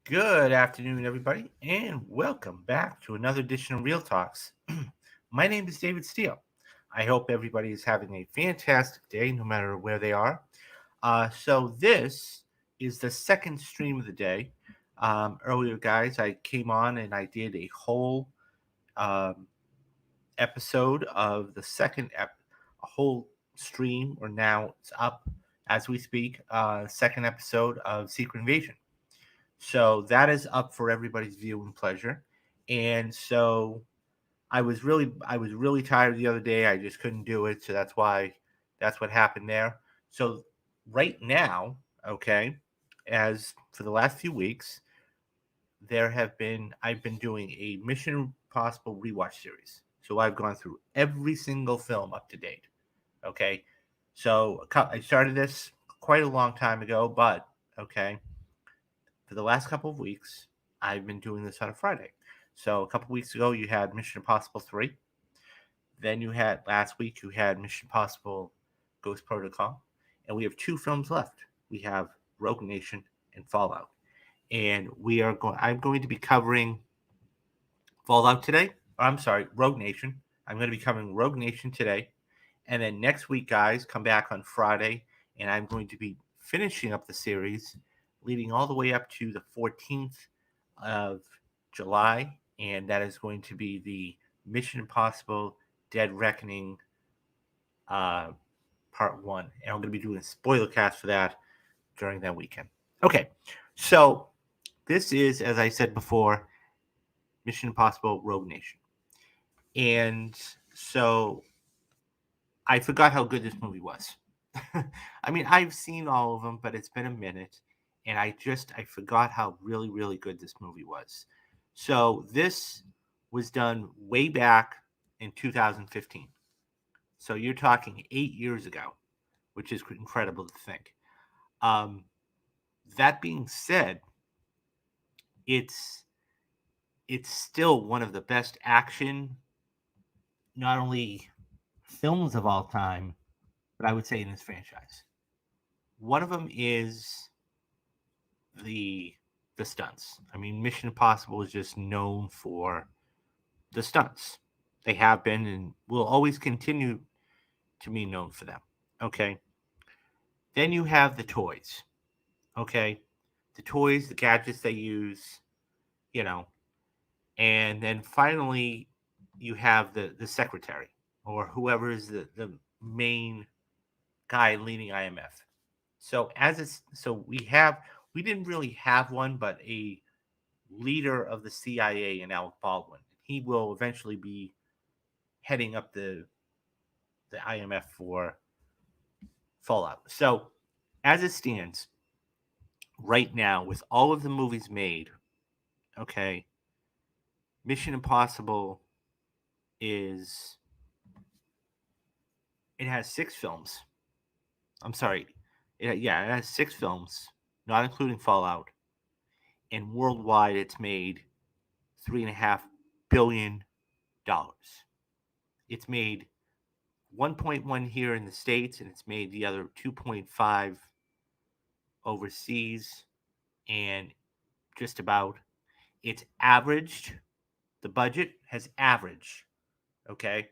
Good afternoon, everybody, and welcome back to another edition of Real Talks. My name is David Steele. I hope everybody is having a fantastic day, no matter where they are. This is the second stream of the day. Earlier, guys, I came on and I did a whole um, episode of the a whole stream, or now it's up as we speak. Second episode of Secret Invasion. So that is up for everybody's viewing pleasure. And so I was really tired the other day. I just couldn't do it. So that's what happened there. So right now, okay, as for the last few weeks, I've been doing a Mission Impossible rewatch series. So I've gone through every single film up to date. Okay. So I started this quite a long time ago, but okay, for the last couple of weeks, I've been doing this on a Friday. So a couple weeks ago, you had Mission Impossible 3. Then you had last week, you had Mission Impossible Ghost Protocol. And we have two films left. We have Rogue Nation and Fallout. And I'm going to be covering Fallout today. I'm sorry, Rogue Nation. I'm going to be covering Rogue Nation today. And then next week, guys, come back on Friday, and I'm going to be finishing up the series, leading all the way up to the 14th of July, and that is going to be the Mission Impossible Dead Reckoning uh, Part 1. And I'm going to be doing a spoiler cast for that during that weekend. Okay, so this is, as I said before, Mission Impossible Rogue Nation. And so I forgot how good this movie was. I mean, I've seen all of them, but it's been a minute, and I forgot how really really good this movie was. So this was done way back in 2015. So you're talking 8 years ago, which is incredible to think. Um, that being said, it's it's still one of the best action, not only films of all time, but I would say in this franchise. One of them is the the stunts. I mean, Mission Impossible is just known for the stunts. They have been and will always continue to be known for them. Okay. Then you have the toys. Okay. The toys, the gadgets they use, you know, and then finally you have the secretary or whoever is the main guy leading IMF. We didn't really have one, but a leader of the CIA in Alec Baldwin. He will eventually be heading up the IMF for Fallout. So as it stands right now, with all of the movies made, okay, Mission Impossible is it has 6 films. I'm sorry, it has 6 films, not including Fallout, and worldwide it's made $3.5 billion. It's made 1.1 here in the States, and it's made the other 2.5 overseas, and just about it's averaged. The budget has averaged, okay,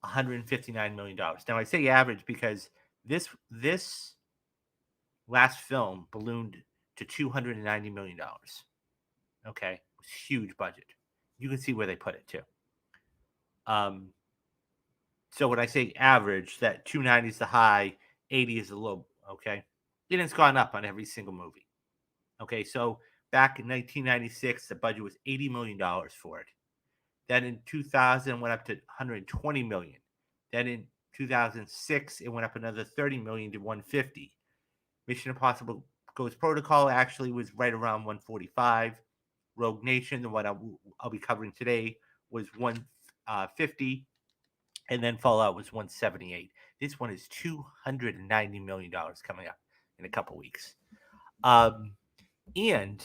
$159 million. Now I say average because this last film ballooned to $290 million. Okay, it was huge budget. You can see where they put it too. Um, so when I say average, that 290 is the high, 80 is the low. Okay, and it's gone up on every single movie. Okay, so back in 1996, the budget was $80 million for it. Then in 2000, it went up to 120 million. Then in 2006, it went up another 30 million to 150. Mission Impossible Ghost Protocol actually was right around 145. Rogue Nation, the one I'll be covering today, was 150, and then Fallout was 178. This one is $290 million coming up in a couple weeks. And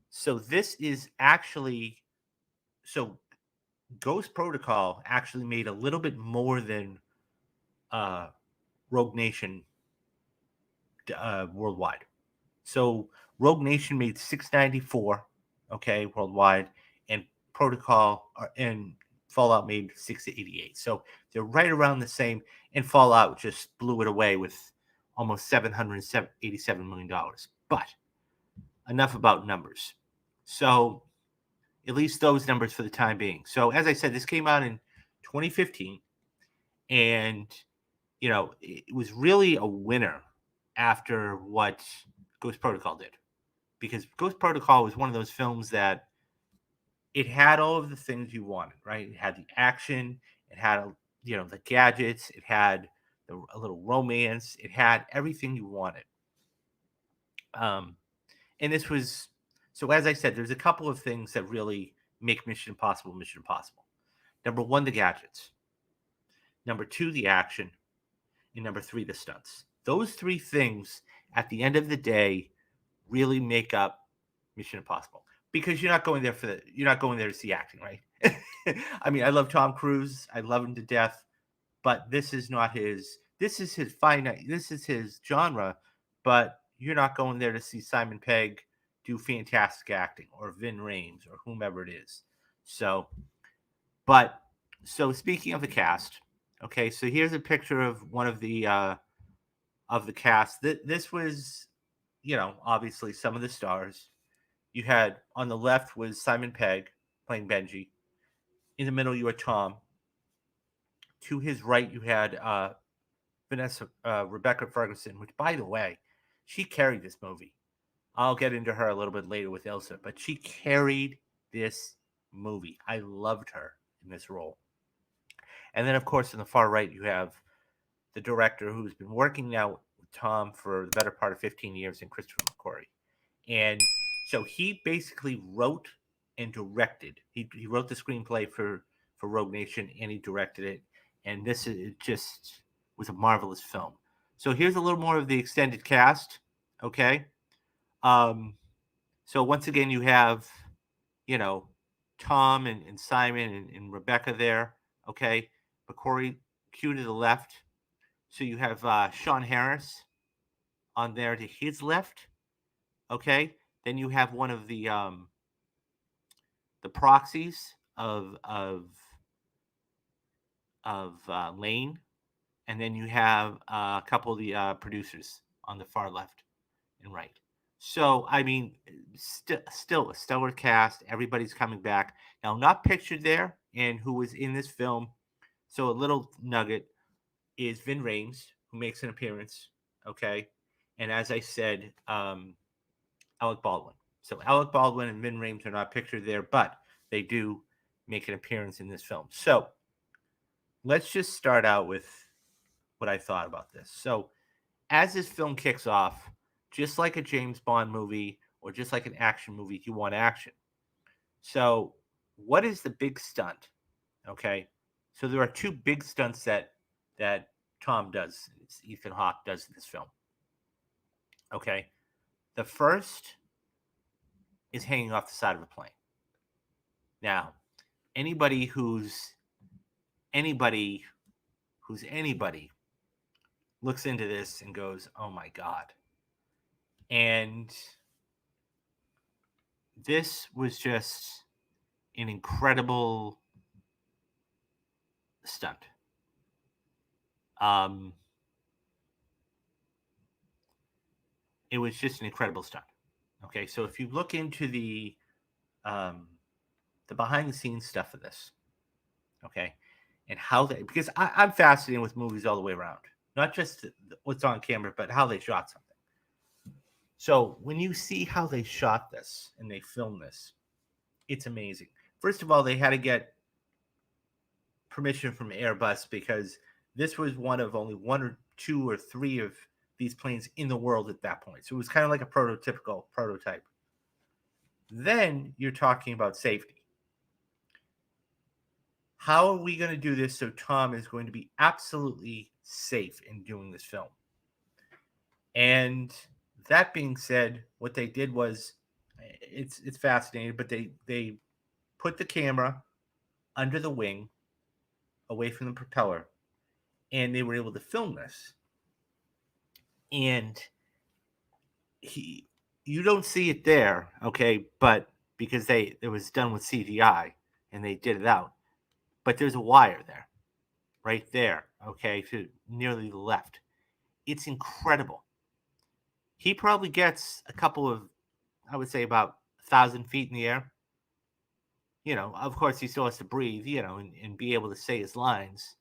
so this is actually so Ghost Protocol actually made a little bit more than Rogue Nation worldwide. So Rogue Nation made 694, okay, worldwide, and and Fallout made 688. So they're right around the same, and Fallout just blew it away with almost $787 million. But enough about numbers. So at least those numbers for the time being. So as I said, this came out in 2015, and it was really a winner after what Ghost Protocol did, because Ghost Protocol was one of those films that it had all of the things you wanted, right? It had the action, it had the gadgets, it had a little romance, it had everything you wanted. Um, and this was so. As I said, there's a couple of things that really make Mission Impossible Mission Impossible. Number one, the gadgets. Number two, the action. And number three, the stunts. Those three things, at the end of the day, really make up Mission Impossible, because you're not going there to see acting, right? I mean, I love Tom Cruise, I love him to death, but this is not his. This is his finite. This is his genre, but you're not going there to see Simon Pegg do fantastic acting, or Vin Rames, or whomever it is. So, but so speaking of the cast, okay, so here's a picture of one of the cast. This was, obviously some of the stars. You had on the left was Simon Pegg playing Benji. In the middle, you had Tom. To his right, you had Rebecca Ferguson, which, by the way, she carried this movie. I'll get into her a little bit later with Elsa, but she carried this movie. I loved her in this role. And then, of course, in the far right, you have the director who's been working now with Tom for the better part of 15 years, in Christopher McQuarrie. And so he basically wrote and directed. He wrote the screenplay for Rogue Nation, and he directed it. And this is just was a marvelous film. So here's a little more of the extended cast. Okay. Um, so once again, you have, you know, Tom and Simon and Rebecca there. Okay. McQuarrie, cue to the left. So you have Sean Harris on there to his left. Okay. Then you have one of the proxies of Lane, and then you have a couple of the producers on the far left and right. So I mean, still a stellar cast. Everybody's coming back now. Not pictured there, and who was in this film. So a little nugget is Vin Rames, who makes an appearance. Okay, and as I said, Alec Baldwin. So Alec Baldwin and Vin Rames are not pictured there, but they do make an appearance in this film. So let's just start out with what I thought about this. So as this film kicks off, just like a James Bond movie or just like an action movie, you want action. So what is the big stunt? Okay. So there are two big stunts that Tom does. It's Ethan Hawke does in this film. Okay. The first is hanging off the side of a plane. Now, anybody who's anybody who's anybody looks into this and goes, "Oh my god." And this was just an incredible stunt. Um, it was just an incredible stunt. Okay, so if you look into um, the behind the scenes stuff of this, okay, and how they, because I'm fascinated with movies all the way around, not just what's on camera, but how they shot something. So when you see how they shot this and they filmed this, it's amazing. First of all, they had to get permission from Airbus, because this was one of only one or two or three of these planes in the world at that point. So it was kind of like a prototypical prototype. Then you're talking about safety. How are we going to do this so Tom is going to be absolutely safe in doing this film? And that being said, what they did was, it's fascinating, but they put the camera under the wing, away from the propeller, and they were able to film this. And you don't see it there, okay, but because it was done with CGI and they did it out, but there's a wire there, right there, okay, to nearly the left. It's incredible. He probably gets a couple of, I would say, about 1,000 feet in the air. Of course, he still has to breathe, and be able to say his lines.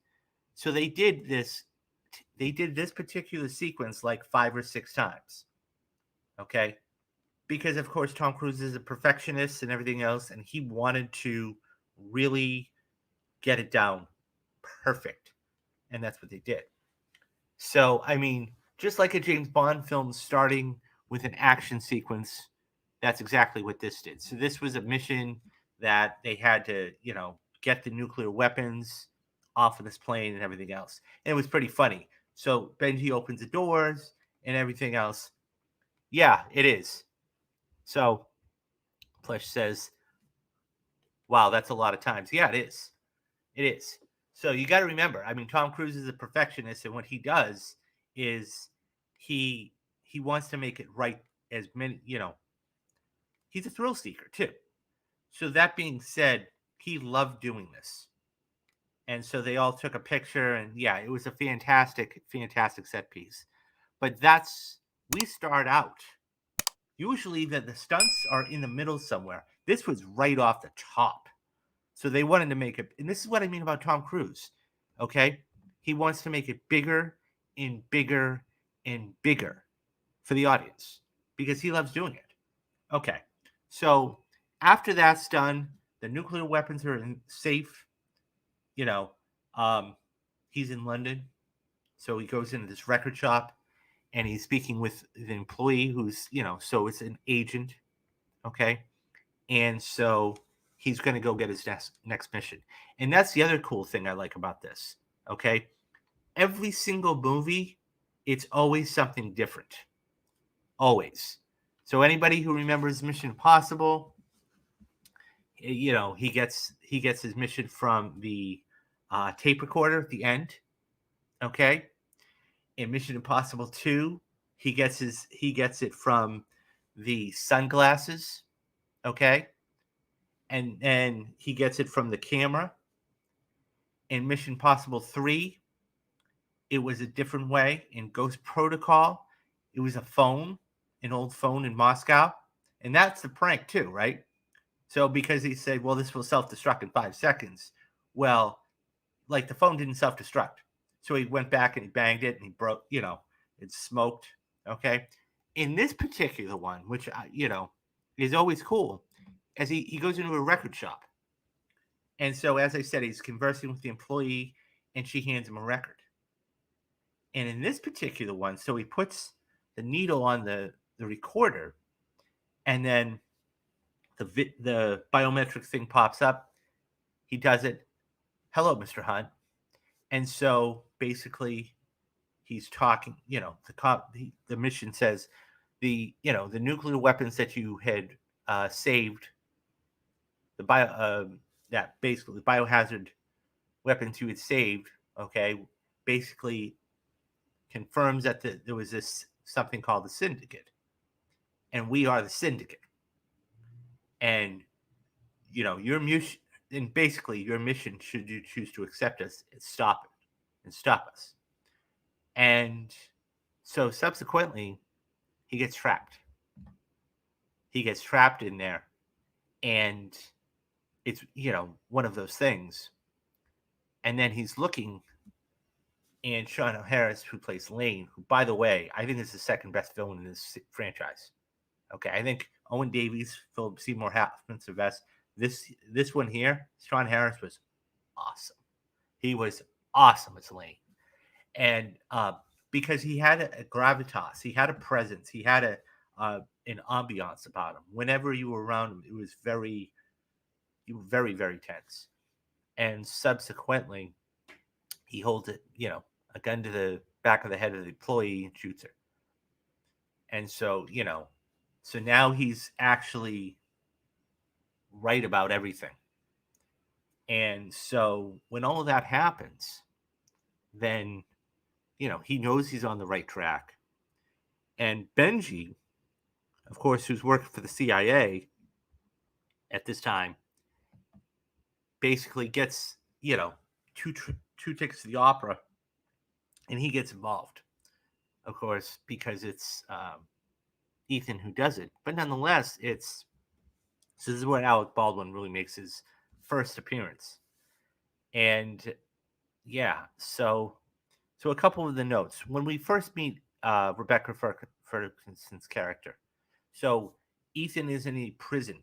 So they did this. They did this particular sequence like 5 or 6 times. Okay, because of course Tom Cruise is a perfectionist and everything else, and he wanted to really get it down perfect, and that's what they did. So I mean, just like a James Bond film starting with an action sequence, that's exactly what this did. So this was a mission that they had to, get the nuclear weapons off of this plane and everything else. And it was pretty funny. So Benji opens the doors and everything else. Yeah, it is. So Plush says, wow, that's a lot of times. Yeah, it is. It is. So you got to remember, I mean, Tom Cruise is a perfectionist, and what he does is he he wants to make it right as many, he's a thrill seeker too. So that being said, he loved doing this. And so they all took a picture, and yeah, it was a fantastic, fantastic set piece. But we start out. Usually the stunts are in the middle somewhere. This was right off the top. So they wanted to make it, and this is what I mean about Tom Cruise. Okay? He wants to make it bigger and bigger and bigger for the audience because he loves doing it. Okay. So after that's done, the nuclear weapons are safe. You know, um, he's in London, so he goes into this record shop and he's speaking with the employee who's, so it's an agent. Okay. And so he's going to go get his next mission. And that's the other cool thing I like about this. Okay. Every single movie, it's always something different. Always. So anybody who remembers Mission Impossible, he gets his mission from the tape recorder at the end. Okay. In Mission Impossible 2, he gets it from the sunglasses. Okay. And he gets it from the camera. In Mission Possible 3, it was a different way. In Ghost Protocol, it was a phone, an old phone in Moscow. And that's the prank too, right? So because he said, well, this will self-destruct in 5 seconds. Well, like the phone didn't self-destruct. So he went back and he banged it and he broke, it smoked. Okay. In this particular one, which, is always cool, as he goes into a record shop. And so, as I said, he's conversing with the employee and she hands him a record. And in this particular one, so he puts the needle on the recorder, and then the biometric thing pops up. He does it. Hello, Mr. Hunt. And so basically, he's talking. The mission says the nuclear weapons that you had saved, the that basically the biohazard weapons you had saved. Okay, basically confirms that there was this something called the syndicate, and we are the syndicate. And your mission, and basically your mission, should you choose to accept us, is stop it and stop us. And so subsequently, he gets trapped. He gets trapped in there, and it's one of those things. And then he's looking, and Sean Harris, who plays Lane, who, by the way, I think is the second best villain in this franchise. Okay, I think Owen Davies, Philip Seymour Hoffman's the best. This one here, Sean Harris was awesome. He was awesome as Lane, and because he had a gravitas, he had a presence, he had an ambiance about him. Whenever you were around him, it was very, very, very tense. And subsequently, he holds a gun to the back of the head of the employee and shoots her. And so, so now he's actually right about everything. And so when all of that happens, then, he knows he's on the right track. And Benji, of course, who's working for the CIA at this time, basically gets, two tickets to the opera, and he gets involved, of course, because it's Ethan who does it. But nonetheless, so this is where Alec Baldwin really makes his first appearance. And yeah, so a couple of the notes. When we first meet Rebecca Ferguson's character, so Ethan is in a prison.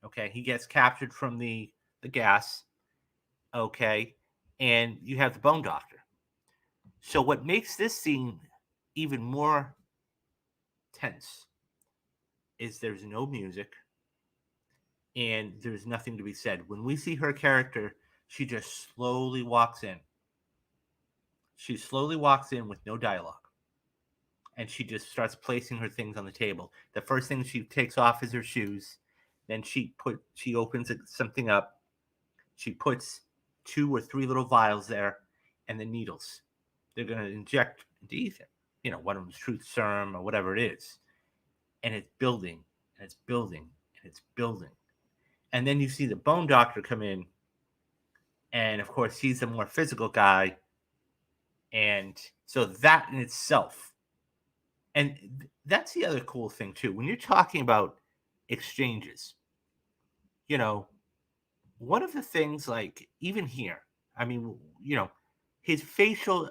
Okay, he gets captured from the gas. Okay, and you have the Bone Doctor. So what makes this scene even more tense is there's no music and there's nothing to be said. When we see her character, she just slowly walks in. She slowly walks in with no dialogue. And she just starts placing her things on the table. The first thing she takes off is her shoes. Then she opens something up. She puts 2 or 3 little vials there, and the needles. They're going to inject into Ethan. One of them's truth serum or whatever it is. And it's building, and it's building, and it's building. And then you see the Bone Doctor come in, and of course he's a more physical guy. And so that in itself, and that's the other cool thing too. When you're talking about exchanges, you know, one of the things, like, even here, I mean, his facial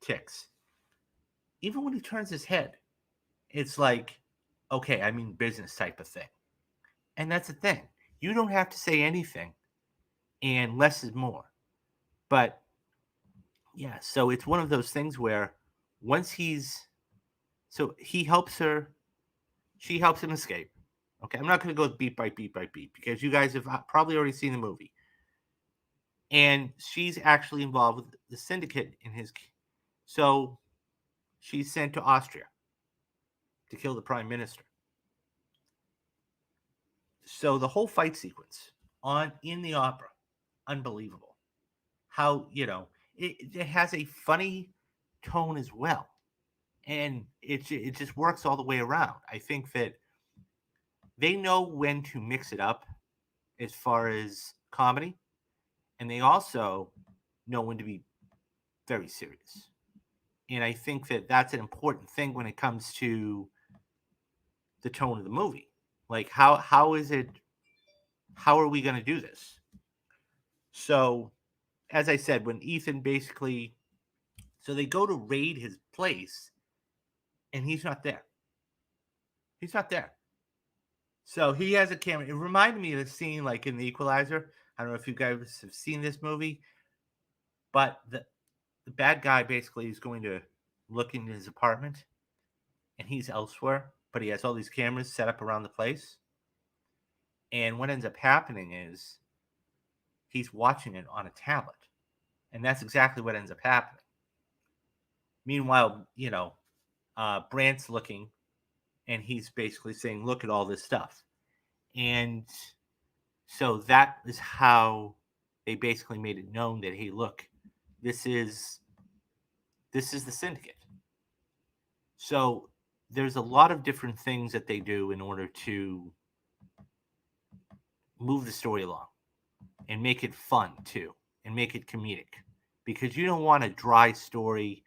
ticks, even when he turns his head, it's like, okay, I mean business type of thing. And that's the thing. You don't have to say anything, and less is more. But yeah, so it's one of those things where once he helps her, she helps him escape. Okay, I'm not going to go beat by beat by beat because you guys have probably already seen the movie. And she's actually involved with the syndicate in his. So she's sent to Austria to kill the prime minister. So the whole fight sequence in the opera, unbelievable. How it has a funny tone as well, and it just works all the way around. I think that they know when to mix it up as far as comedy, and they also know when to be very serious. And I think that that's an important thing when it comes to the tone of the movie. Like, how is it? How are we going to do this? So, as I said, when Ethan basically, so they go to raid his place, and he's not there. He's not there. So he has a camera. It reminded me of the scene like in The Equalizer. I don't know if you guys have seen this movie, but the bad guy basically is going to look in his apartment, and he's elsewhere, but he has all these cameras set up around the place. And what ends up happening is he's watching it on a tablet. And that's exactly what ends up happening. Meanwhile, Brant's looking, and he's basically saying, look at all this stuff. And so that is how they basically made it known that, hey, look, this is the syndicate. So there's a lot of different things that they do in order to move the story along and make it fun too, and make it comedic, because you don't want a dry story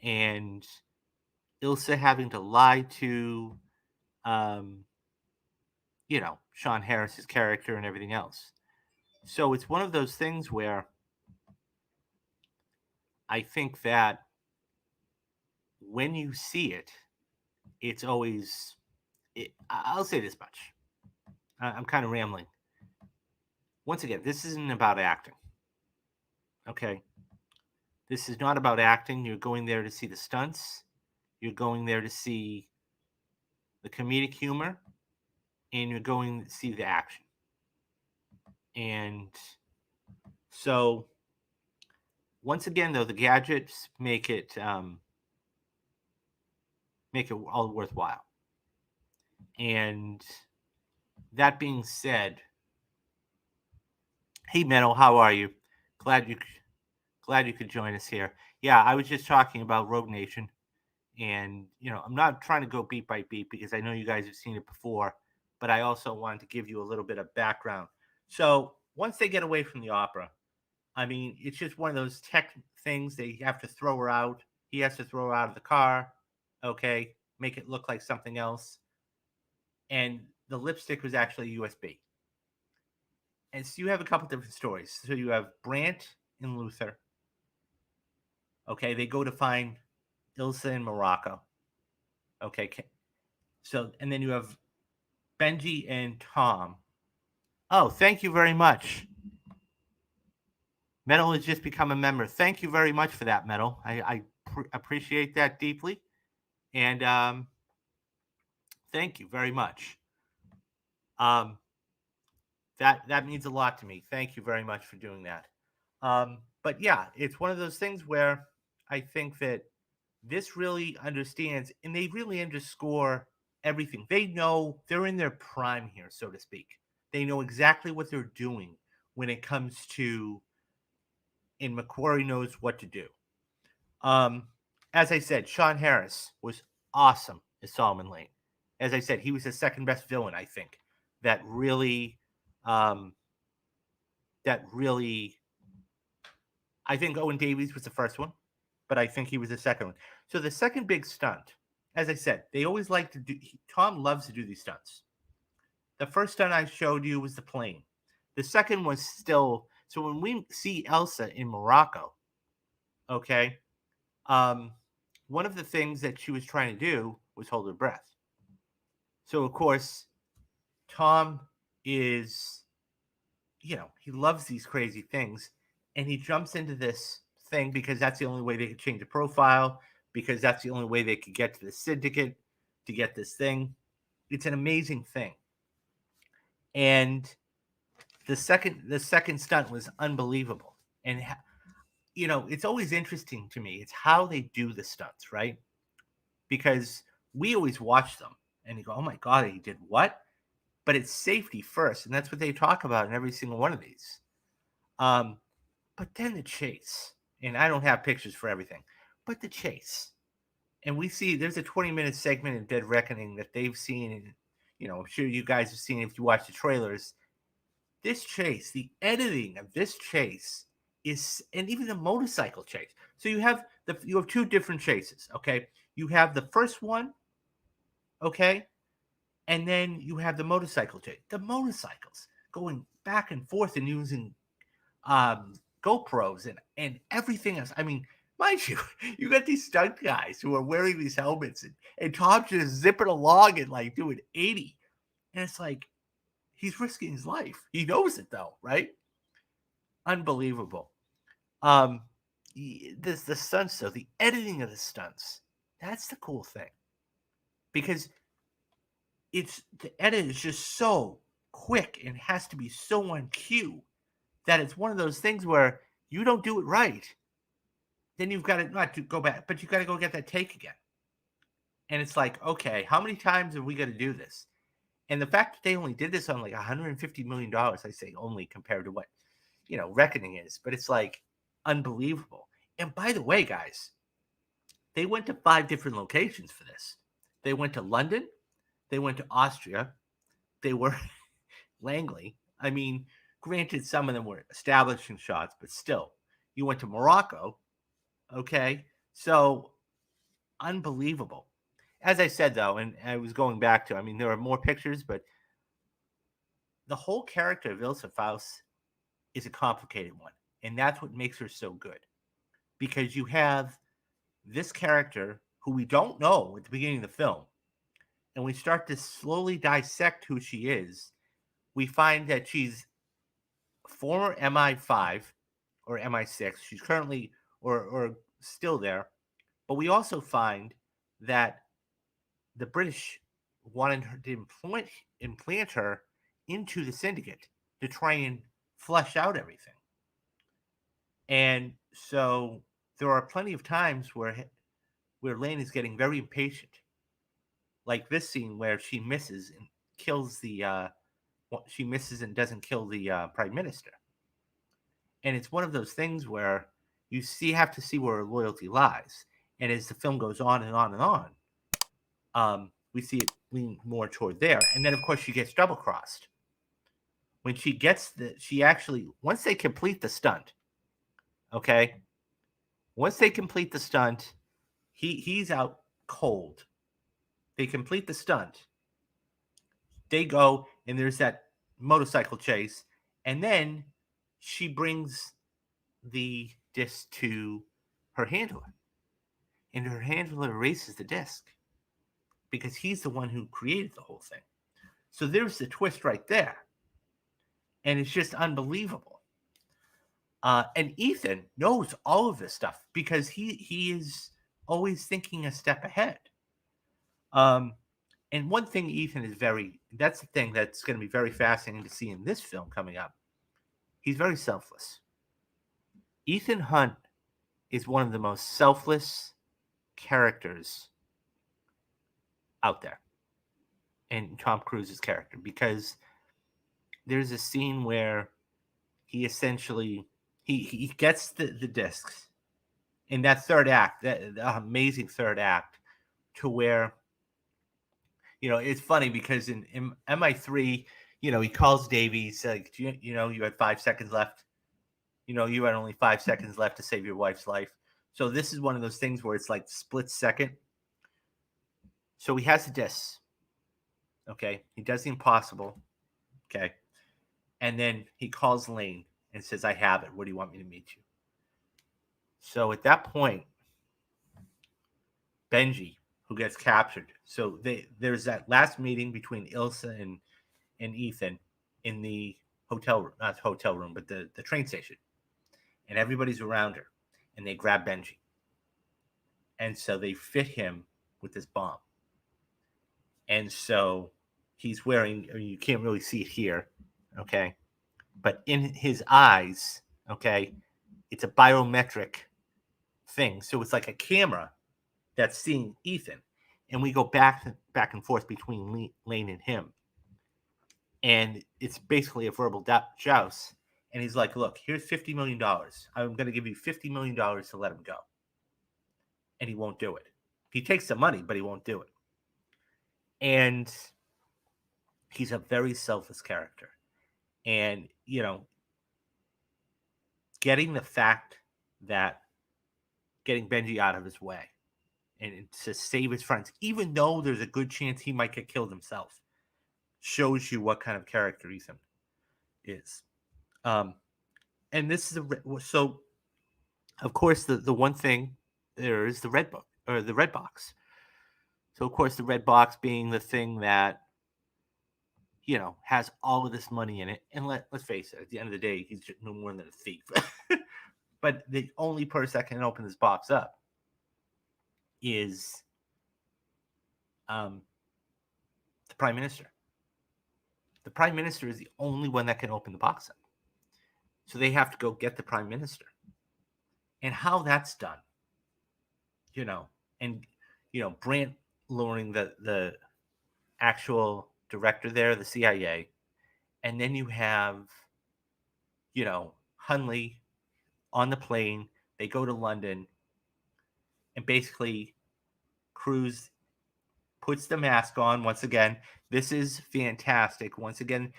and Ilsa having to lie to Sean Harris's character and everything else. So it's one of those things where I think that when you see it, it's always. I'll say this much. I'm kind of rambling. Once again, this isn't about acting. Okay? This is not about acting. You're going there to see the stunts. You're going there to see the comedic humor. And you're going to see the action. And so, once again, though, the gadgets make it all worthwhile. And that being said, hey Meadow, how are you? Glad you could join us here. Yeah, I was just talking about Rogue Nation, And, I'm not trying to go beat by beat because I know you guys have seen it before, but I also wanted to give you a little bit of background. So once they get away from the opera, I mean, it's just one of those tech things. They have to throw her out. He has to throw her out of the car, okay, make it look like something else. And the lipstick was actually USB. And so you have a couple different stories. So you have Brant and Luther. Okay, they go to find Ilsa in Morocco. Okay, so and then you have Benji and Tom. Oh, thank you very much. Metal has just become a member. Thank you very much for that, Metal. I appreciate that deeply, and thank you very much. Um, that means a lot to me. Thank you very much for doing that. But yeah, it's one of those things where I think that this really understands, and they really underscore everything. They know they're in their prime here, so to speak. They know exactly what they're doing when it comes to, and McQuarrie knows what to do. Um, as I said, Sean Harris was awesome as Solomon Lane. As I said, he was the second best villain, I think. That really, um, that really, I think Owen Davies was the first one, but I think he was the second one. So the second big stunt, as I said, they always like to do. Tom loves to do these stunts. The first stunt I showed you was the plane. The second was still. So when we see Elsa in Morocco, okay, um, one of the things that she was trying to do was hold her breath. So of course, Tom is, he loves these crazy things, and he jumps into this thing because that's the only way they could change the profile, because that's the only way they could get to the syndicate to get this thing. It's an amazing thing. And the second stunt was unbelievable. And it's always interesting to me. It's how they do the stunts, right? Because we always watch them and you go, "Oh my god, he did what?" But it's safety first, and that's what they talk about in every single one of these. Um, but then the chase, and I don't have pictures for everything, but the chase, and we see there's a 20-minute segment in Dead Reckoning that they've seen, and I'm sure you guys have seen if you watch the trailers. This chase, the editing of this chase is, and even the motorcycle chase. So you have two different chases, okay? You have the first one, okay, and then you have the motorcycle chase. The motorcycles going back and forth and using GoPros and everything else. I mean, mind you, you got these stunt guys who are wearing these helmets and Tom's just zipping along and like doing 80. And it's like, he's risking his life. He knows it though, right? Unbelievable. Um, the stunts though, the editing of the stunts, that's the cool thing. Because the edit is just so quick and has to be so on cue that it's one of those things where you don't do it right, then you've got to not to go back, but you got to go get that take again. And it's like, okay, how many times are we going to do this? And the fact that they only did this on like $150 million, I say only compared to what Reckoning is, but it's like unbelievable. And by the way, guys, they went to 5 different locations for this. They went to London, they went to Austria, they were Langley. I mean, granted, some of them were establishing shots, but still, you went to Morocco. Okay, so unbelievable. As I said though, and I was going back to, I mean, there are more pictures, but the whole character of Ilsa Faust is a complicated one, and that's what makes her so good. Because you have this character who we don't know at the beginning of the film, and we start to slowly dissect who she is. We find that she's former MI5 or MI6. She's currently or still there. But we also find that the British wanted her to implant her into the syndicate to try and flesh out everything. And so there are plenty of times where Lane is getting very impatient, like this scene where she misses and kills she misses and doesn't kill the prime minister. And it's one of those things where have to see where her loyalty lies. And as the film goes on and on and on, we see it lean more toward there. And then, of course, she gets double crossed. When she actually, once they complete the stunt, okay, once they complete the stunt, he's out cold. They complete the stunt. They go, and there's that motorcycle chase. And then she brings the disc to her handler. And her handler erases the disc because he's the one who created the whole thing. So there's the twist right there. And it's just unbelievable. And Ethan knows all of this stuff because he is always thinking a step ahead. And one thing Ethan is that's the thing that's going to be very fascinating to see in this film coming up. He's very selfless. Ethan Hunt is one of the most selfless characters out there, and Tom Cruise's character, because there's a scene where he essentially he gets the discs in that third act, that amazing third act, to where, it's funny because in MI3, he calls Davey, he's like, you had 5 seconds left. You had only 5 seconds left to save your wife's life. So this is one of those things where it's like split second. So he has the discs. Okay. He does the impossible. Okay. And then he calls Lane and says, I have it. Where do you want me to meet you? So at that point, Benji, who gets captured. So there's that last meeting between Ilsa and Ethan in the not hotel room, but the train station. And everybody's around her. And they grab Benji. And so they fit him with this bomb. And so he's wearing, you can't really see it here, okay? But in his eyes, okay, it's a biometric thing. So it's like a camera that's seeing Ethan. And we go back and forth between Lane and him. And it's basically a verbal joust. And he's like, look, here's $50 million. I'm going to give you $50 million to let him go. And he won't do it. He takes the money, but he won't do it. And he's a very selfless character. And, getting the fact that getting Benji out of his way and to save his friends, even though there's a good chance he might get killed himself, shows you what kind of character Ethan is. And this is so, of course, the one thing there is the red book or the red box. So, of course, the red box being the thing that, has all of this money in it. And let's face it, at the end of the day, he's no more than a thief. But the only person that can open this box up is the Prime Minister. The Prime Minister is the only one that can open the box up. So they have to go get the Prime Minister. And how that's done, and, Brandt luring the actual director there, the CIA. And then you have, Hunley on the plane. They go to London. And basically, Cruise puts the mask on once again. This is fantastic. Once again,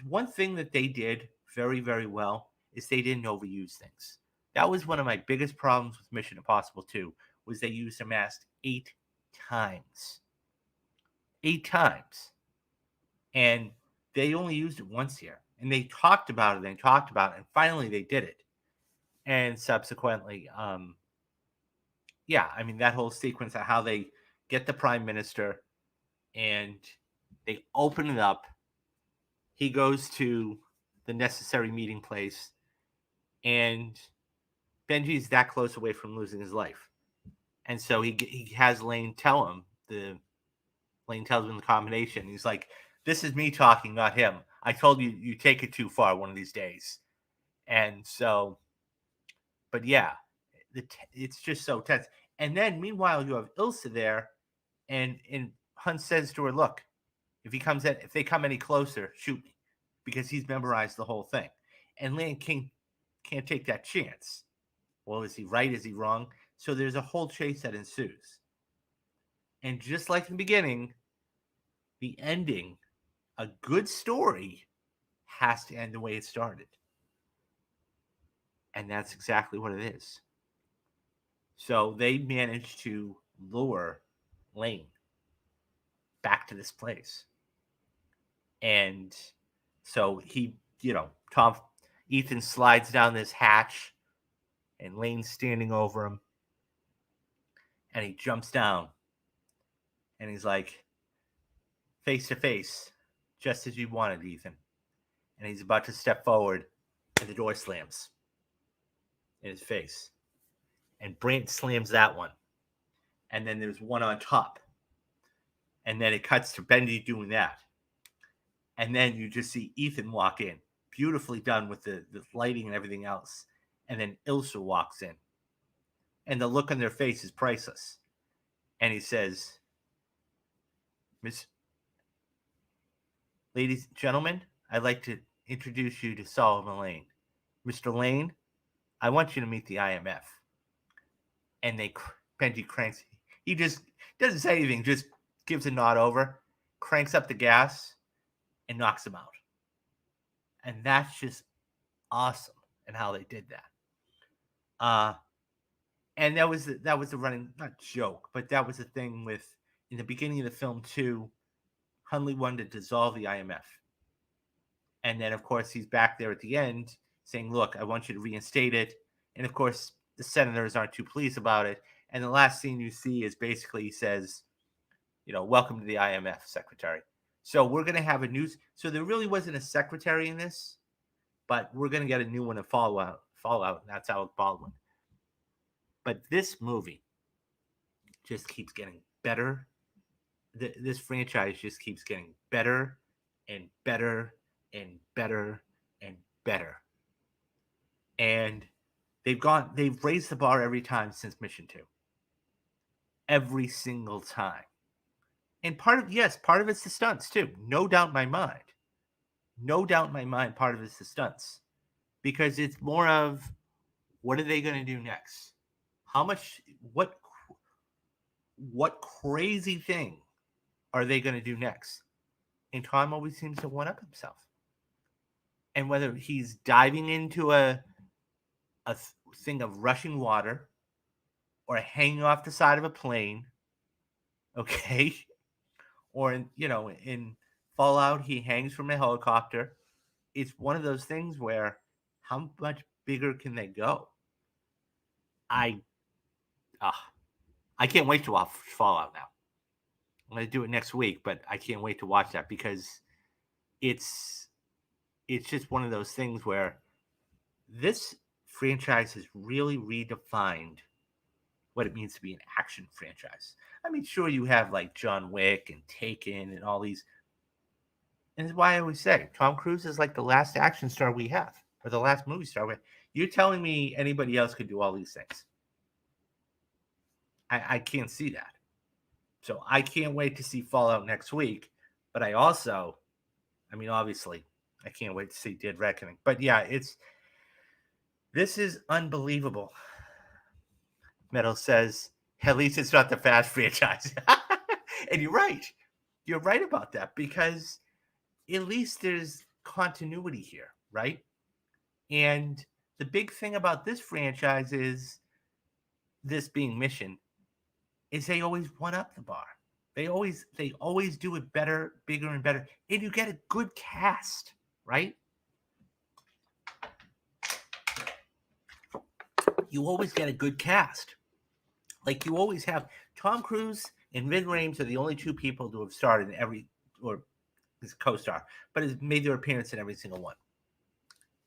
one thing that they did very, very well is they didn't overuse things. That was one of my biggest problems with Mission Impossible 2, was they used a mask 8 times. 8 times. And they only used it once here. And they talked about it and finally they did it. And subsequently, that whole sequence of how they get the Prime Minister and they open it up. He goes to the necessary meeting place, and Benji's that close away from losing his life. And so he has Lane tell him, Lane tells him the combination. He's like, this is me talking, not him. I told you, you take it too far one of these days. And so, but yeah, it's just so tense. And then meanwhile, you have Ilsa there, and Hunt says to her, look, if they come any closer, shoot me, because he's memorized the whole thing. And Lane King can't take that chance. Well, is he right? Is he wrong? So there's a whole chase that ensues. And just like in the beginning, the ending, a good story has to end the way it started. And that's exactly what it is. So they managed to lure Lane back to this place. And so Ethan slides down this hatch, and Lane's standing over him. And he jumps down. And he's like, face to face, just as you wanted, Ethan. And he's about to step forward, and the door slams in his face. And Brant slams that one. And then there's one on top. And then it cuts to Bendy doing that. And then you just see Ethan walk in, beautifully done with the lighting and everything else. And then Ilsa walks in. And the look on their face is priceless. And he says, ladies and gentlemen, I'd like to introduce you to Solomon Lane. Mr. Lane, I want you to meet the IMF. And Benji cranks. He just doesn't say anything, just gives a nod over, cranks up the gas, and knocks him out. And that's just awesome and how they did that. And that was the running, not joke, but that was the thing with, in the beginning of the film too, Hundley wanted to dissolve the IMF. And then, of course, he's back there at the end saying, look, I want you to reinstate it. And, of course, the senators aren't too pleased about it. And the last scene you see is basically he says, welcome to the IMF, secretary. So we're going to have a new... So there really wasn't a secretary in this, but we're going to get a new one in Fallout, and that's Alec Baldwin. But this movie just keeps getting better. This franchise just keeps getting better and better and better and better. And they've raised the bar every time since Mission 2. Every single time. And part of it's the stunts too. No doubt in my mind. Part of it's the stunts. Because it's more of, what are they going to do next? What crazy thing are they going to do next? And Tom always seems to one-up himself. And whether he's diving into a thing of rushing water or hanging off the side of a plane, okay? Or in Fallout, he hangs from a helicopter. It's one of those things where, how much bigger can they go? I can't wait to watch Fallout now. I'm going to do it next week, but I can't wait to watch that because it's just one of those things where this franchise has really redefined what it means to be an action franchise. I mean, sure, you have like John Wick and Taken and all these. And that's why I always say Tom Cruise is like the last action star we have, or the last movie star we have. You're telling me anybody else could do all these things? I can't see that. So I can't wait to see Fallout next week. But obviously, I can't wait to see Dead Reckoning. But yeah, this is unbelievable. Metal says, at least it's not the Fast franchise. And you're right. You're right about that, because at least there's continuity here, right? And the big thing about this franchise is, this being Mission, is they always one up the bar. They always do it better, bigger, and better. And you get a good cast, right? You always get a good cast. Like you always have. Tom Cruise and Vin Rames are the only two people to have starred in every, or is a co-star, but has made their appearance in every single one.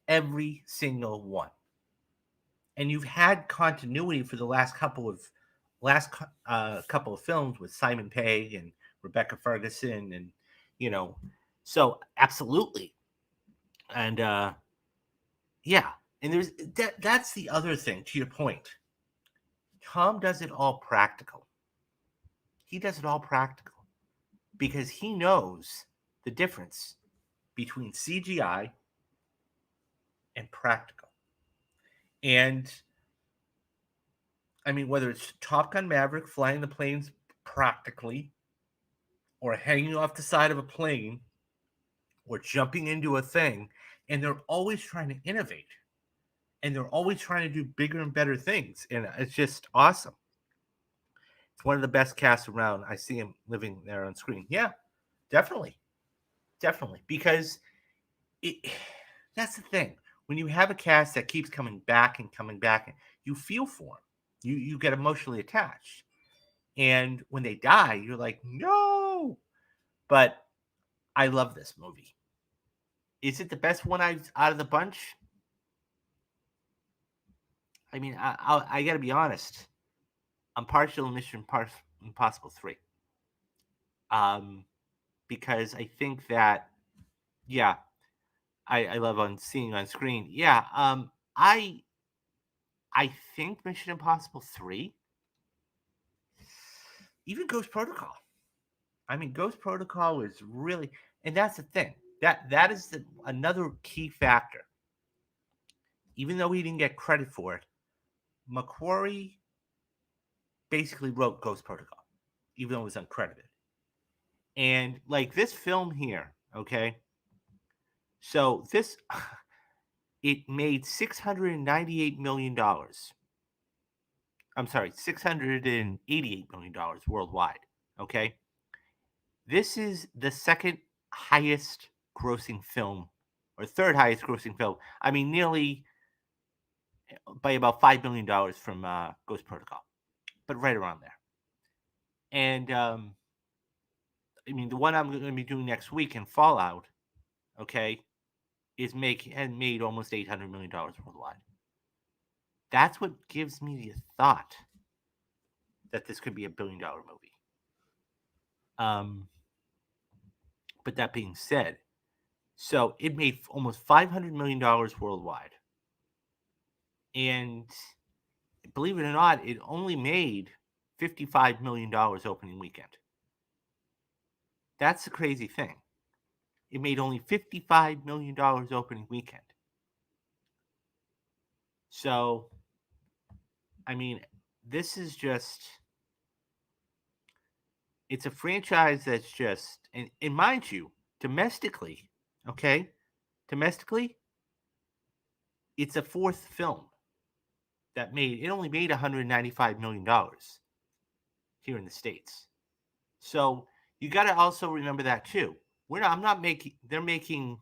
Every single one. And you've had continuity for the last couple of films with Simon Pegg and Rebecca Ferguson, and so absolutely. And yeah, and there's that's the other thing, to your point. Tom does it all practical. He does it all practical because he knows the difference between CGI and practical. And I mean, whether it's Top Gun Maverick flying the planes practically, or hanging off the side of a plane, or jumping into a thing, and they're always trying to innovate, and they're always trying to do bigger and better things, and it's just awesome. It's one of the best casts around. I see him living there on screen. Yeah, definitely, definitely, because it. That's the thing. When you have a cast that keeps coming back and coming back, you feel for them. You get emotionally attached, and when they die, you're like, no. But I love this movie. Is it the best one out of the bunch? I mean, I got to be honest. I'm partial to Mission Impossible 3. Um, because I think that, yeah, I love on seeing on screen. Yeah, I think Mission Impossible 3, even Ghost Protocol. I mean, Ghost Protocol is really, and that's the thing. That is another key factor. Even though he didn't get credit for it, McQuarrie basically wrote Ghost Protocol, even though it was uncredited. And like this film here, okay. So this, it made $698 million. I'm sorry, $688 million worldwide. Okay, this is the second highest grossing film, or third highest grossing film. I mean, nearly by about $5 million from Ghost Protocol, but right around there. And I mean, the one I'm going to be doing next week in Fallout, okay, had made almost $800 million worldwide. That's what gives me the thought that this could be a $1 billion movie. But that being said, so it made almost $500 million worldwide, and believe it or not, it only made $55 million opening weekend. That's the crazy thing. It made only $55 million opening weekend. So, I mean, this is just, it's a franchise that's just, and mind you, domestically, okay, domestically, it's a fourth film that it only made $195 million here in the States. So you got to also remember that too. They're making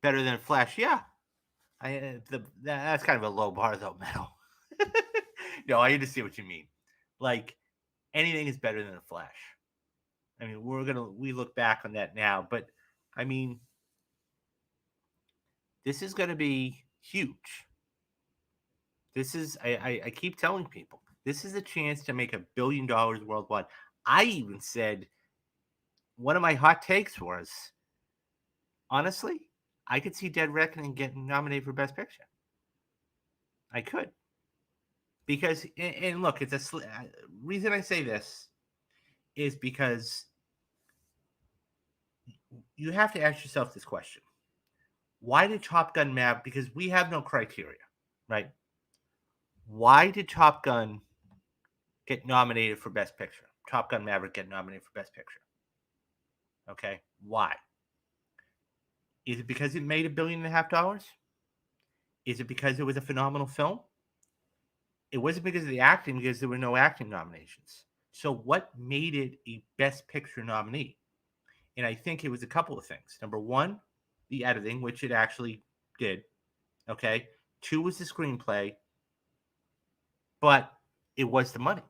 better than Flash. Yeah, that's kind of a low bar though, Mel. No, I understand what you mean. Like anything is better than a Flash. I mean, we look back on that now, but I mean, this is going to be huge. This is I keep telling people this is a chance to make $1 billion worldwide. I even said one of my hot takes was, honestly, I could see Dead Reckoning getting nominated for Best Picture. I could. Because, and look, it's a reason I say this is because you have to ask yourself this question. Why did Top Gun Maverick, because we have no criteria, right? Why did Top Gun get nominated for Best Picture? Top Gun Maverick get nominated for Best Picture. Okay, why? Is it because it made $1.5 billion? Is it because it was a phenomenal film? It wasn't because of the acting, because there were no acting nominations. So what made it a Best Picture nominee? And I think it was a couple of things. Number one, the editing, which it actually did. Okay. Two was the screenplay, but it was the money.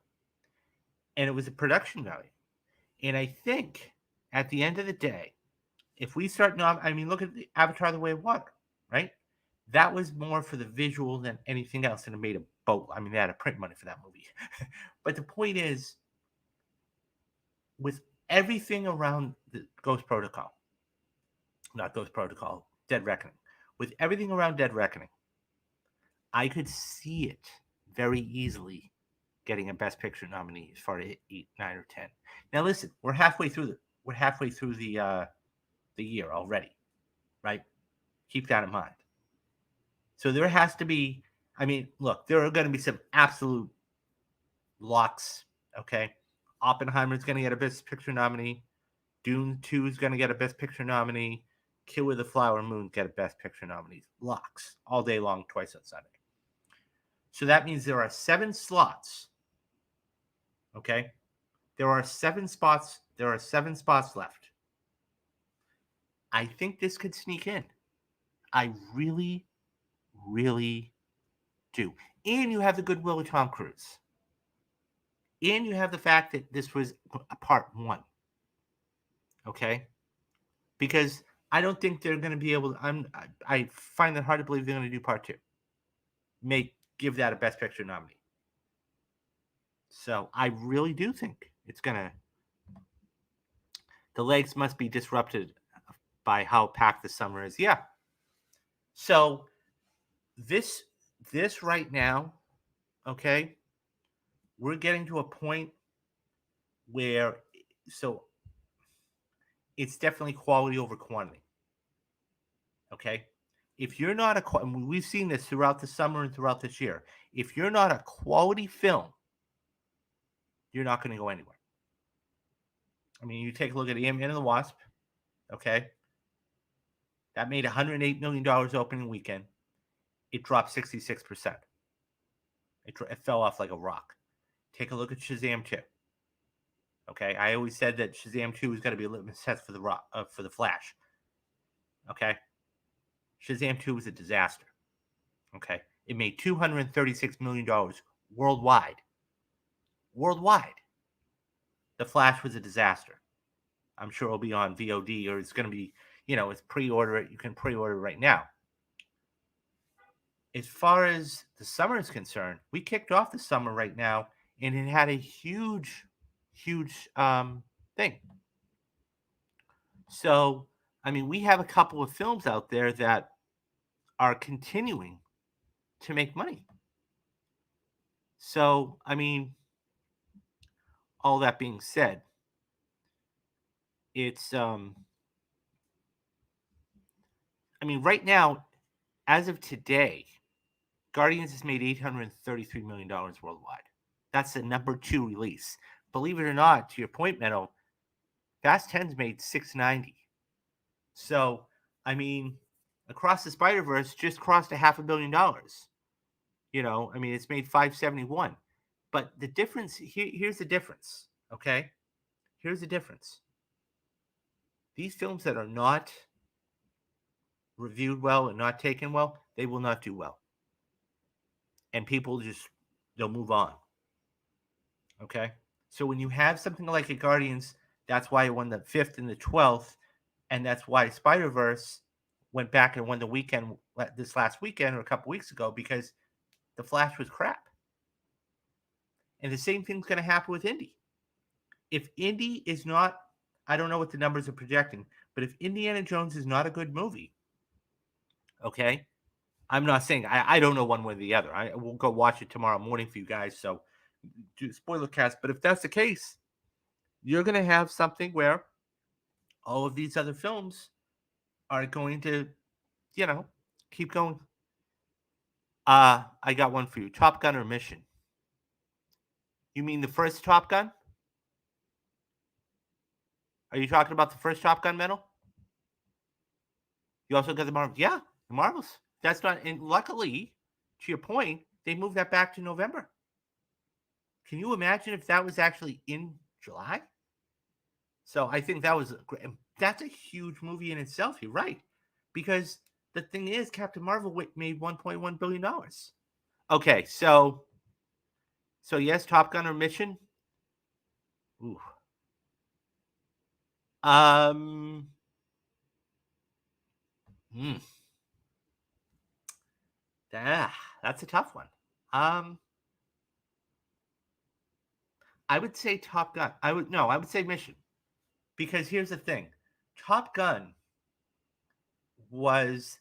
And it was the production value. And I think at the end of the day, if we start look at the Avatar: The Way of Water, right? That was more for the visual than anything else, and it made a boat. I mean, they had to print money for that movie. But the point is, with everything around the Ghost Protocol, not Ghost Protocol, Dead Reckoning, with everything around Dead Reckoning, I could see it very easily getting a Best Picture nominee as far as 8, 9, or 10. Now, listen, we're halfway through the year already, right? Keep that in mind. So there has to be I mean, look, there are going to be some absolute locks. Okay, Oppenheimer's going to get a Best Picture nominee. Dune 2 is going to get a Best Picture nominee. Kill with the Flower Moon get a Best Picture nominee. Locks all day long, twice on Sunday. So that means there are 7 slots. Okay, there are 7 spots. There are 7 spots left. I think this could sneak in. I really, really do. And you have the goodwill of Tom Cruise. And you have the fact that this was a part 1. Okay, because I don't think they're going to be able to. I find it hard to believe they're going to do part 2. Give that a Best Picture nominee. So I really do think it's going to. The legs must be disrupted by how packed the summer is. Yeah. So this right now, okay, we're getting to a point where it's definitely quality over quantity. Okay. If you're not we've seen this throughout the summer and throughout this year. If you're not a quality film, you're not going to go anywhere. I mean, you take a look at Ant-Man and the Wasp. Okay. That made $108 million opening weekend. It dropped 66%. It fell off like a rock. Take a look at Shazam 2. Okay. I always said that Shazam 2 was going to be a litmus test for the Flash. Okay. Shazam 2 was a disaster. Okay. It made $236 million worldwide. Worldwide. The Flash was a disaster. I'm sure it'll be on VOD, or it's going to be, it's pre-order it. You can pre-order it right now. As far as the summer is concerned, we kicked off the summer right now, and it had a huge thing. So, I mean, we have a couple of films out there that are continuing to make money. So, I mean, all that being said, it's I mean, right now, as of today, Guardians has made $833 million worldwide. That's the number 2 release. Believe it or not, to your point, Meadow, Fast 10's made $690. So, I mean, Across the Spider-Verse just crossed $500 million. I mean, it's made $571. But the difference, here's the difference, okay? Here's the difference. These films that are not reviewed well and not taken well, they will not do well. And people they'll move on. Okay? So when you have something like a Guardians, that's why it won the 5th and the 12th, and that's why Spider-Verse went back and won the weekend this last weekend or a couple weeks ago, because the Flash was crap. And the same thing's going to happen with Indy. If Indy is not, I don't know what the numbers are projecting, but if Indiana Jones is not a good movie, okay, I'm not saying, I don't know one way or the other. I will go watch it tomorrow morning for you guys, so do spoiler cast. But if that's the case, you're going to have something where all of these other films are going to, keep going. I got one for you. Top Gun or Mission? You mean the first Top Gun? Are you talking about the first Top Gun, Metal? You also got the Marvels. Yeah, the Marvels. That's not, and luckily, to your point, they moved that back to November. Can you imagine if that was actually in July? So I think that's a huge movie in itself. You're right. Because the thing is, Captain Marvel made $1.1 billion. Okay, so yes, Top Gun or Mission? Ooh. That's a tough one. I would say Top Gun. I would say Mission. Because here's the thing. Top Gun was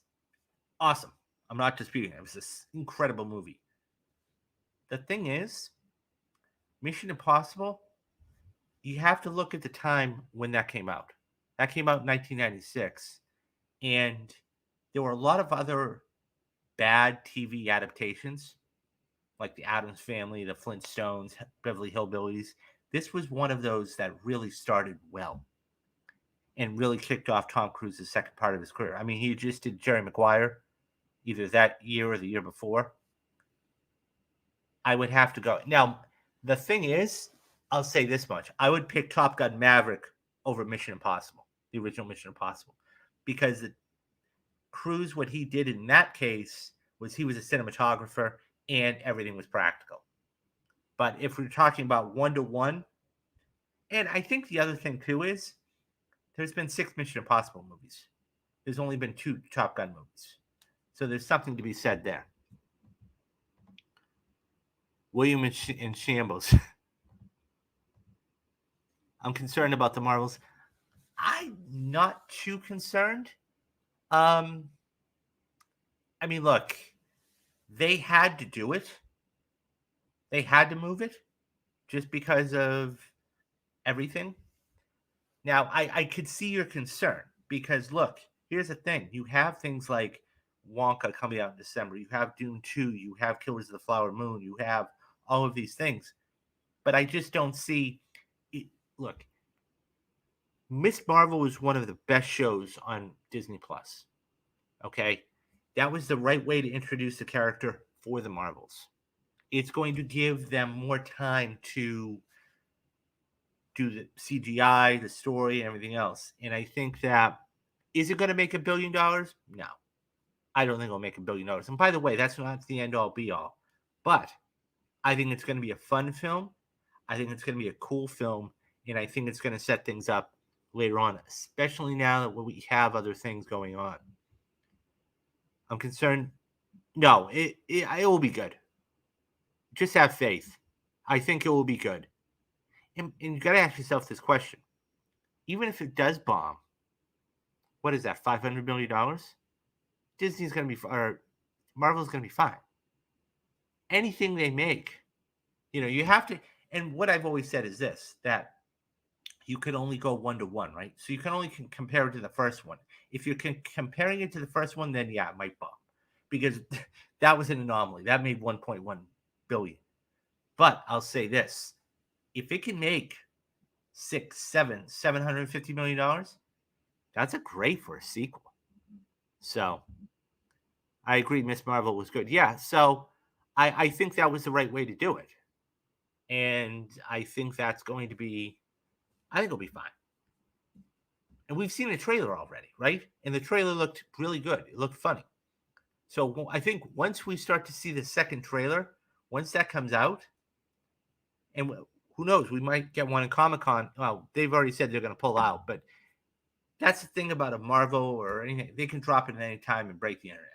awesome. I'm not disputing it. It was this incredible movie. The thing is, Mission Impossible, you have to look at the time when that came out. That came out in 1996. And there were a lot of other bad TV adaptations, like The Addams Family, The Flintstones, Beverly Hillbillies. This was one of those that really started well and really kicked off Tom Cruise's second part of his career. I mean, he just did Jerry Maguire either that year or the year before. I would have to go. Now, the thing is, I'll say this much. I would pick Top Gun Maverick over Mission Impossible, the original Mission Impossible, because Cruise, what he did in that case was he was a cinematographer and everything was practical. But if we're talking about 1-to-1, and I think the other thing too is there's been 6 Mission Impossible movies. There's only been 2 Top Gun movies. So there's something to be said there. William in shambles. I'm concerned about the Marvels. I'm not too concerned. I mean, look, they had to do it. They had to move it just because of everything. Now, I could see your concern because, look, here's the thing. You have things like Wonka coming out in December. You have Dune 2. You have Killers of the Flower Moon. You have all of these things. But I just don't see it. Look, Miss Marvel was one of the best shows on Disney Plus. Okay? That was the right way to introduce the character for the Marvels. It's going to give them more time to do the CGI, the story, and everything else. And I think that, is it going to make $1 billion? No. I don't think it'll make $1 billion. And by the way, that's not the end all be all. But I think it's going to be a fun film. I think it's going to be a cool film. And I think it's going to set things up later on, especially now that we have other things going on. I'm concerned. No, it will be good. Just have faith. I think it will be good. And you got to ask yourself this question. Even if it does bomb, what is that, $500 million? Disney's going to be, or Marvel's going to be fine. Anything they make, you have to, and what I've always said is this, that you can only go 1-to-1, right? So you can only compare it to the first one. If you're comparing it to the first one, then yeah, it might bomb. Because that was an anomaly. That made 1.1 billion. But I'll say this. If it can make $750 million, that's a great for a sequel. So I agree Miss Marvel was good. Yeah, so I think that was the right way to do it. And I think that's going to be, I think it'll be fine. And we've seen the trailer already, right? And the trailer looked really good. It looked funny. So I think once we start to see the second trailer, once that comes out, and who knows, we might get one in Comic-Con. Well, they've already said they're going to pull out, but that's the thing about a Marvel or anything. They can drop it at any time and break the internet.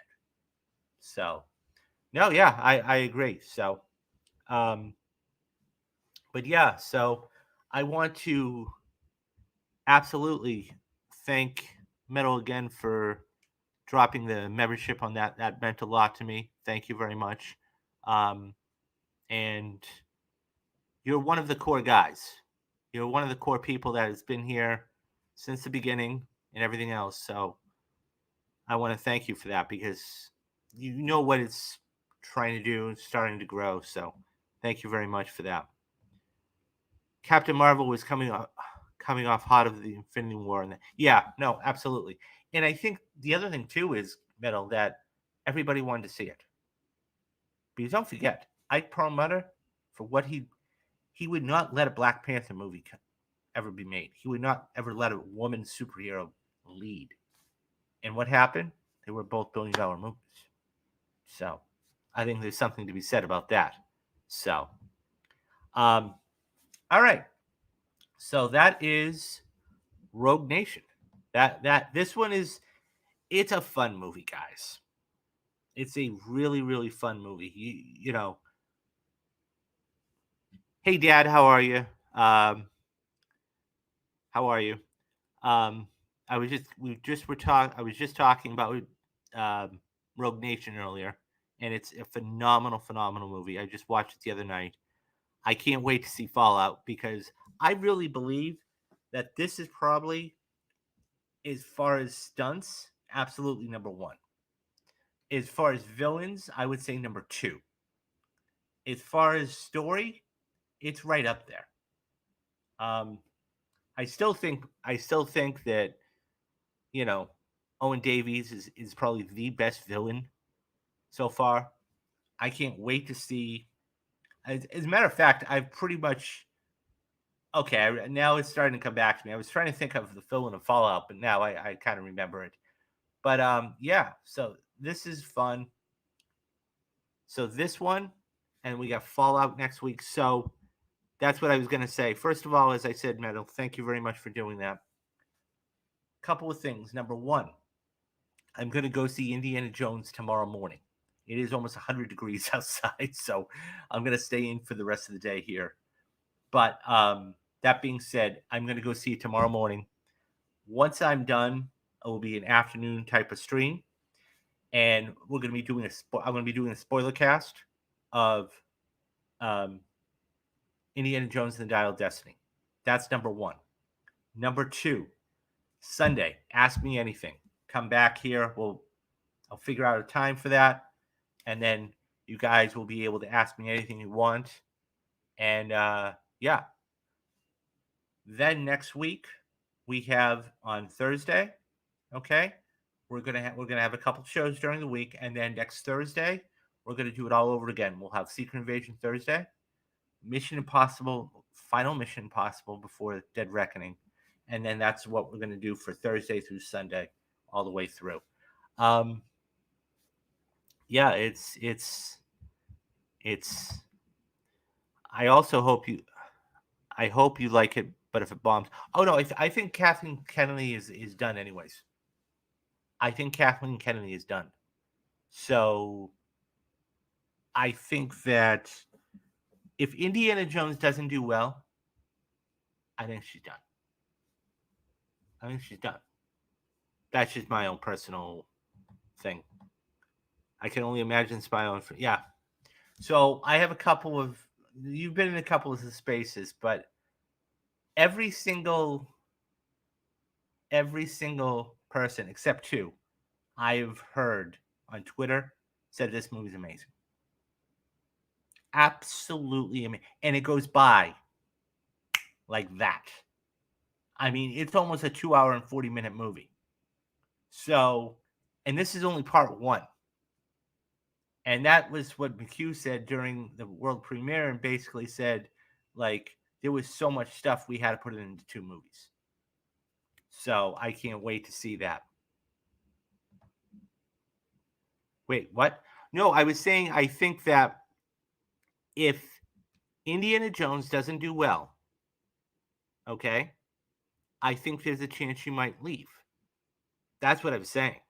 So, no, yeah, I agree. So, but yeah, so I want to absolutely thank Metal again for dropping the membership on that. That meant a lot to me. Thank you very much. And you're one of the core guys. You're one of the core people that has been here since the beginning and everything else. So I want to thank you for that because you know what it's trying to do, it's starting to grow. So thank you very much for that. Captain Marvel was coming off hot of the Infinity War. And yeah, no, absolutely. And I think the other thing too is, Metal, that everybody wanted to see it. Because don't forget, Ike Perlmutter, for what he would not let a Black Panther movie ever be made. He would not ever let a woman superhero lead. And what happened? They were both billion-dollar movies. So I think there's something to be said about that. So, all right. So that is Rogue Nation. This one is, it's a fun movie, guys. It's a really, really fun movie. You know. Hey, Dad, how are you? How are you? I was just talking about Rogue Nation earlier, and it's a phenomenal movie. I just watched it the other night. I can't wait to see Fallout because I really believe that this is probably, as far as stunts, absolutely number one. As far as villains, I would say number 2. As far as story, it's right up there. Um, I still think that you know Owen Davies is probably the best villain so far. I can't wait to see. As a matter of fact, I've pretty much okay. Now it's starting to come back to me. I was trying to think of the villain of Fallout, but now I kind of remember it. But yeah. So this is fun. So this one, and we got Fallout next week. So that's what I was going to say. First of all, as I said, Metal, thank you very much for doing that. Couple of things. Number one, I'm going to go see Indiana Jones tomorrow morning. It is almost 100 degrees outside, so I'm going to stay in for the rest of the day here. But that being said, I'm going to go see it tomorrow morning. Once I'm done, it will be an afternoon type of stream, and we're going to be doing I'm going to be doing a spoiler cast of um, Indiana Jones and the Dial of Destiny. That's number one. Number two, Sunday, ask me anything. Come back here. I'll figure out a time for that, and then you guys will be able to ask me anything you want. And yeah, then next week we have on Thursday. Okay, we're gonna have a couple shows during the week, and then next Thursday we're gonna do it all over again. We'll have Secret Invasion Thursday, Mission Impossible, Final Mission Impossible before Dead Reckoning, and then that's what we're gonna do for Thursday through Sunday, all the way through. Um, yeah, it's. I also hope you. I hope you like it, but if it bombs, oh no, I think Kathleen Kennedy is done anyways. I think Kathleen Kennedy is done. So I think that if Indiana Jones doesn't do well, I think she's done. I think she's done. That's just my own personal thing. I can only imagine spy on. Yeah. So I have a couple of. You've been in a couple of spaces, but every single person except two I've heard on Twitter said this movie's amazing. Absolutely amazing. And it goes by like that. I mean, it's almost a 2 hour and 40-minute movie. So, and this is only part one. And that was what McHugh said during the world premiere, and basically said, like, there was so much stuff we had to put it into 2 movies. So I can't wait to see that. Wait, what? No, I was saying I think that if Indiana Jones doesn't do well, okay, I think there's a chance she might leave. That's what I'm saying.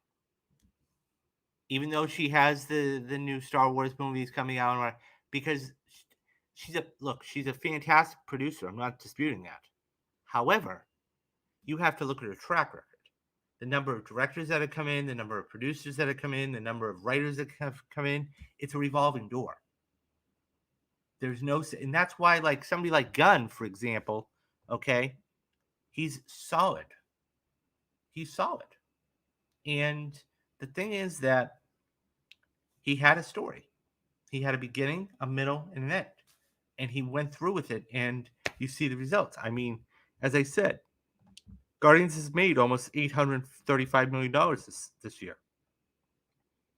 Even though she has the new Star Wars movies coming out, because she's a fantastic producer. I'm not disputing that. However, you have to look at her track record. The number of directors that have come in, the number of producers that have come in, the number of writers that have come in, it's a revolving door. There's no, and that's why, like somebody like Gunn, for example, okay, he's solid. He's solid. And the thing is that he had a story. He had a beginning, a middle, and an end. And he went through with it, and you see the results. I mean, as I said, Guardians has made almost $835 million this year.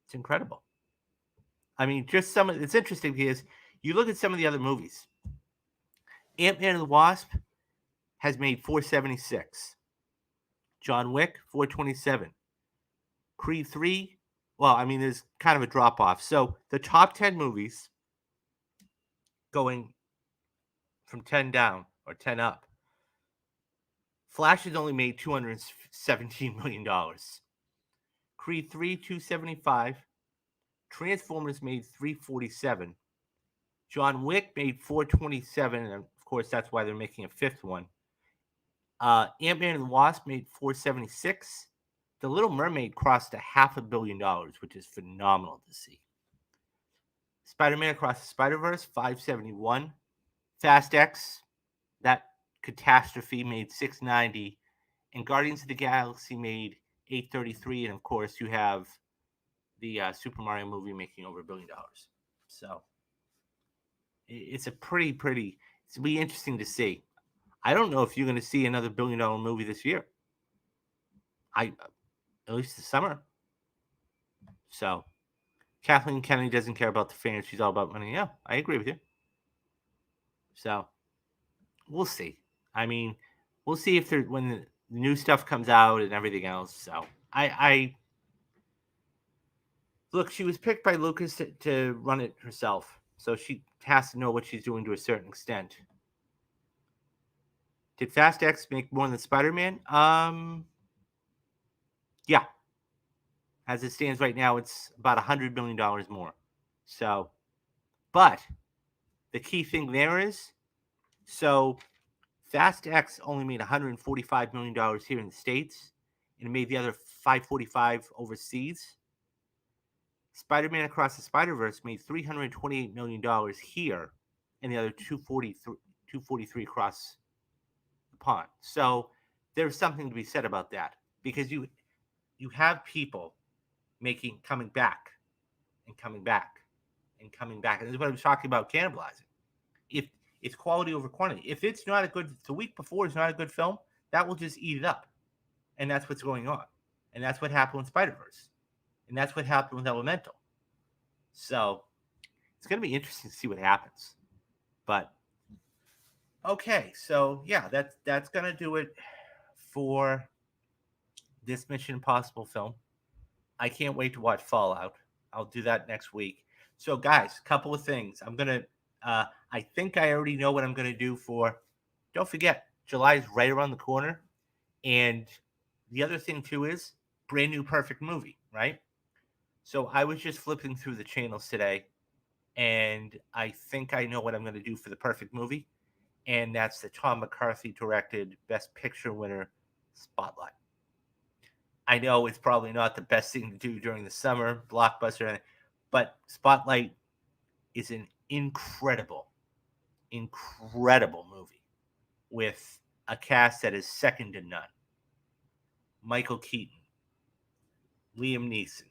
It's incredible. I mean, just it's interesting because you look at some of the other movies. Ant-Man and the Wasp has made 476. John Wick, 427. Creed 3, well, I mean, there's kind of a drop off. So the top 10 movies going from 10 down or 10 up. Flash has only made $217 million. Creed 3, 275. Transformers made 347. John Wick made 427, and of course that's why they're making a fifth one. Ant-Man and the Wasp made 476. The Little Mermaid crossed $500 million, which is phenomenal to see. Spider-Man Across the Spider-Verse, 571. Fast X, that catastrophe, made 690. And Guardians of the Galaxy made 833. And of course, you have the Super Mario movie making over $1 billion. So it's a pretty. It's gonna be interesting to see. I don't know if you're going to see another $1 billion movie this year. I At least this summer. So Kathleen Kennedy doesn't care about the fans. She's all about money. Yeah, I agree with you. So we'll see. I mean, we'll see if there when the new stuff comes out and everything else. So I look. She was picked by Lucas to run it herself, so she has to know what she's doing to a certain extent. Did Fast X make more than Spider Man? Yeah. As it stands right now, it's about $100 million more. So, but the key thing there is, so Fast X only made $145 million here in the States, and it made the other 545 overseas. Spider-Man Across the Spider-Verse made $328 million here, and the other 243 across the pond. So there's something to be said about that, because you have people coming back and coming back and coming back. And this is what I was talking about, cannibalizing. If it's quality over quantity. If it's not a good, the week before is not a good film, that will just eat it up. And that's what's going on. And that's what happened with Spider-Verse. And that's what happened with Elemental. So it's going to be interesting to see what happens. But okay, so yeah, that's going to do it for this Mission Impossible film. I can't wait to watch Fallout. I'll do that next week. So guys, a couple of things. I think I already know what I'm gonna do for. Don't forget, July is right around the corner, and the other thing too is brand new Perfect movie, right? So I was just flipping through the channels today, and I think I know what I'm gonna do for the Perfect movie, and that's the Tom McCarthy directed Best Picture winner, Spotlight. I know it's probably not the best thing to do during the summer blockbuster, but Spotlight is an incredible movie with a cast that is second to none. Michael Keaton, Liam Neeson,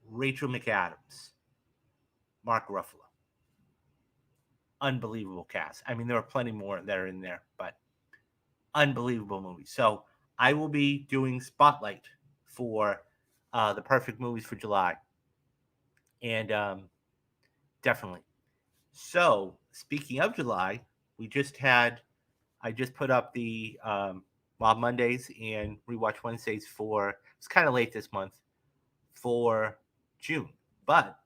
Rachel McAdams, Mark Ruffalo. Unbelievable cast. I mean, there are plenty more that are in there, but unbelievable movie. So I will be doing Spotlight for the Perfect Movies for July. And definitely. So speaking of July, I just put up the Mob Mondays and Rewatch Wednesdays it's kind of late this month, for June. But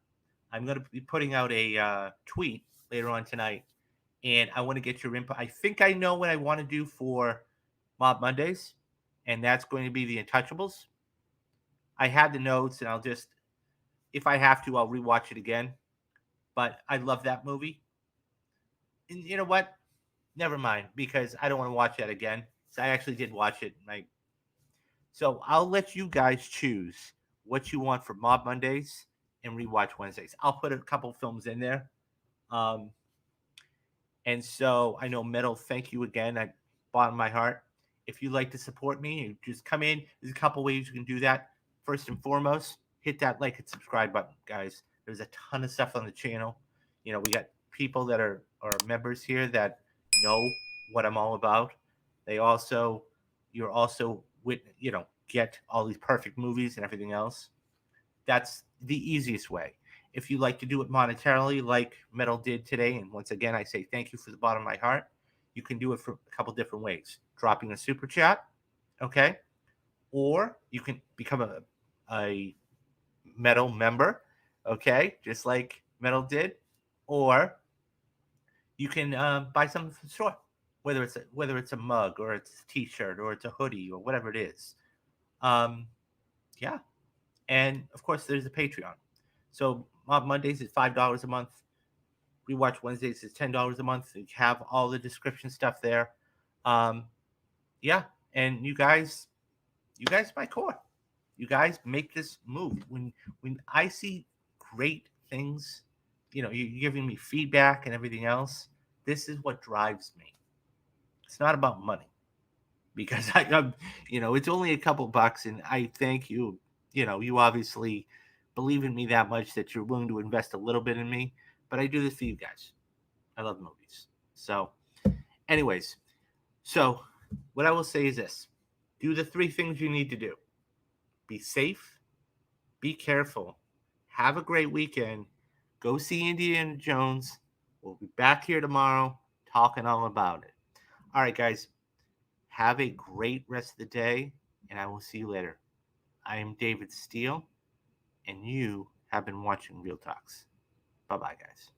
I'm going to be putting out a tweet later on tonight, and I want to get your input. I think I know what I want to do for Mob Mondays, and that's going to be the Untouchables. I had the notes, and if I have to, I'll rewatch it again. But I love that movie. And you know what? Never mind, because I don't want to watch that again. So I actually did watch it. So I'll let you guys choose what you want for Mob Mondays and Rewatch Wednesdays. I'll put a couple films in there. Um, and so I know Metal, thank you again at bottom of my heart. If you'd like to support me, you just come in. There's a couple ways you can do that. First and foremost, hit that like and subscribe button, guys. There's a ton of stuff on the channel. We got people that are members here that know what I'm all about. You're also get all these perfect movies and everything else. That's the easiest way. If you like to do it monetarily, like Metal did today, and once again, I say thank you for the bottom of my heart, you can do it for a couple different ways. Dropping a super chat, okay? Or you can become a Metal member, okay? Just like Metal did. Or you can buy something from the store, whether it's a mug or it's a T-shirt or it's a hoodie or whatever it is. Yeah, and of course there's a Patreon. So Mob Mondays is $5 a month. Rewatch Wednesdays is $10 a month. You have all the description stuff there. Yeah, and you guys, my core. You guys make this move. When I see great things, you're giving me feedback and everything else. This is what drives me. It's not about money, because I'm it's only a couple bucks, and I thank you. You obviously believe in me that much that you're willing to invest a little bit in me. But I do this for you guys. I love movies. So, anyways, so what I will say is this: do the three things you need to do. Be safe, be careful, have a great weekend, go see Indiana Jones. We'll be back here tomorrow talking all about it. All right, guys, have a great rest of the day, and I will see you later. I am David Steele, and you have been watching Real Talks. Bye bye, guys.